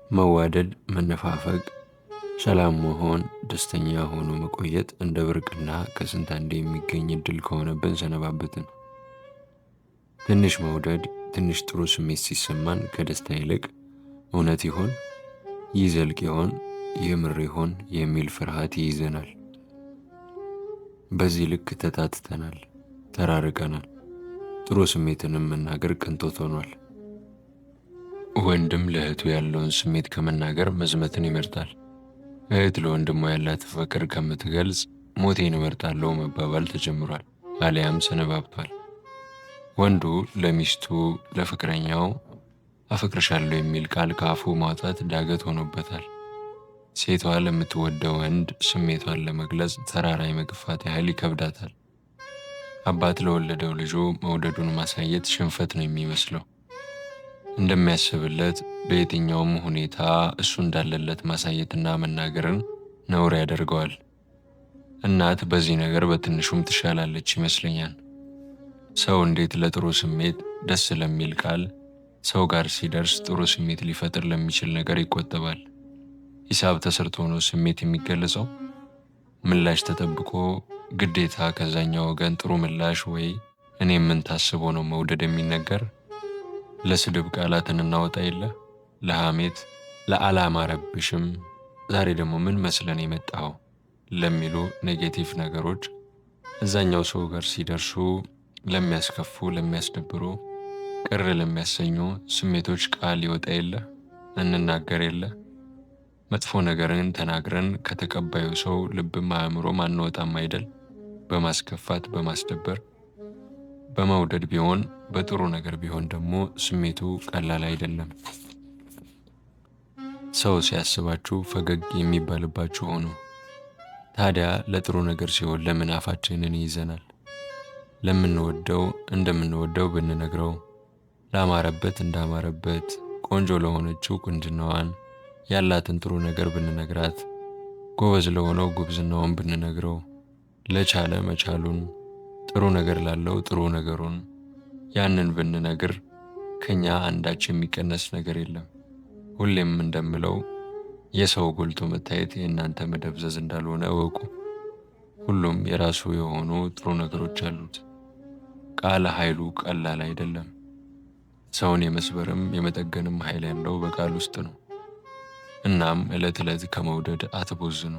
መዋደድ፣ መነፋፈቅ፣ ሰላም መሆን፣ ደስተኛ ሆኖ መቆየት እንደ ብርቅና ከስንት አንዴ የሚገኝ እድል ከሆነብን ሰነባበትን። ትንሽ መውደድ፣ ትንሽ ጥሩ ስሜት ሲሰማን ከደስታ ይልቅ እውነት ይሆን? ይዘልቅ ይሆን? የምር ይሆን የሚል ፍርሃት ይይዘናል። በዚህ ልክ ተታትተናል፣ ተራርቀናል። ጥሩ ስሜትንም መናገር ቅንጦት ሆኗል። ወንድም ለእህቱ ያለውን ስሜት ከመናገር መዝመትን ይመርጣል። እህት ለወንድሟ ያላት ፍቅር ከምትገልጽ ሞቴን እመርጣለሁ መባባል ተጀምሯል፣ አሊያም ሰነባብቷል። ወንዱ ለሚስቱ ለፍቅረኛው አፈቅርሻለሁ የሚል ቃል ከአፉ ማውጣት ዳገት ሆኖበታል። ሴቷ ለምትወደው ወንድ ስሜቷን ለመግለጽ ተራራ የመግፋት ያህል ይከብዳታል። አባት ለወለደው ልጁ መውደዱን ማሳየት ሽንፈት ነው የሚመስለው። እንደሚያስብለት በየትኛውም ሁኔታ እሱ እንዳለለት ማሳየትና መናገርን ነውር ያደርገዋል። እናት በዚህ ነገር በትንሹም ትሻላለች ይመስለኛል። ሰው እንዴት ለጥሩ ስሜት ደስ ለሚል ቃል ሰው ጋር ሲደርስ ጥሩ ስሜት ሊፈጥር ለሚችል ነገር ይቆጠባል? ሂሳብ ተሰርቶ ነው ስሜት የሚገለጸው? ምላሽ ተጠብቆ ግዴታ ከዛኛው ወገን ጥሩ ምላሽ ወይ እኔ ምን ታስቦ ነው መውደድ የሚነገር? ለስድብ ቃላትን እናወጣ የለ፣ ለሐሜት፣ ለአላማረብሽም፣ ዛሬ ደግሞ ምን መስለን የመጣው ለሚሉ ኔጌቲቭ ነገሮች እዛኛው ሰው ጋር ሲደርሱ ለሚያስከፉ፣ ለሚያስደብሩ፣ ቅር ለሚያሰኙ ስሜቶች ቃል ይወጣ የለ፣ እንናገር የለ። መጥፎ ነገርን ተናግረን ከተቀባዩ ሰው ልብም አእምሮም አንወጣም አይደል? በማስከፋት በማስደበር። በመውደድ ቢሆን በጥሩ ነገር ቢሆን ደግሞ ስሜቱ ቀላል አይደለም። ሰው ሲያስባችሁ ፈገግ የሚባልባችሁ ሆኑ። ታዲያ ለጥሩ ነገር ሲሆን ለምን አፋችንን ይይዘናል? ለምንወደው እንደምንወደው ብንነግረው፣ ላማረበት እንዳማረበት፣ ቆንጆ ለሆነችው ቁንጅናዋን፣ ያላትን ጥሩ ነገር ብንነግራት፣ ጎበዝ ለሆነው ጉብዝናውን ብንነግረው፣ ለቻለ መቻሉን፣ ጥሩ ነገር ላለው ጥሩ ነገሩን ያንን ብንነግር ከኛ አንዳች የሚቀነስ ነገር የለም። ሁሌም እንደምለው የሰው ጎልቶ መታየት የእናንተ መደብዘዝ እንዳልሆነ እወቁ። ሁሉም የራሱ የሆኑ ጥሩ ነገሮች አሉት። ቃል ኃይሉ ቀላል አይደለም። ሰውን የመስበርም የመጠገንም ኃይል ያለው በቃል ውስጥ ነው። እናም ዕለት ዕለት ከመውደድ አትቦዝኑ።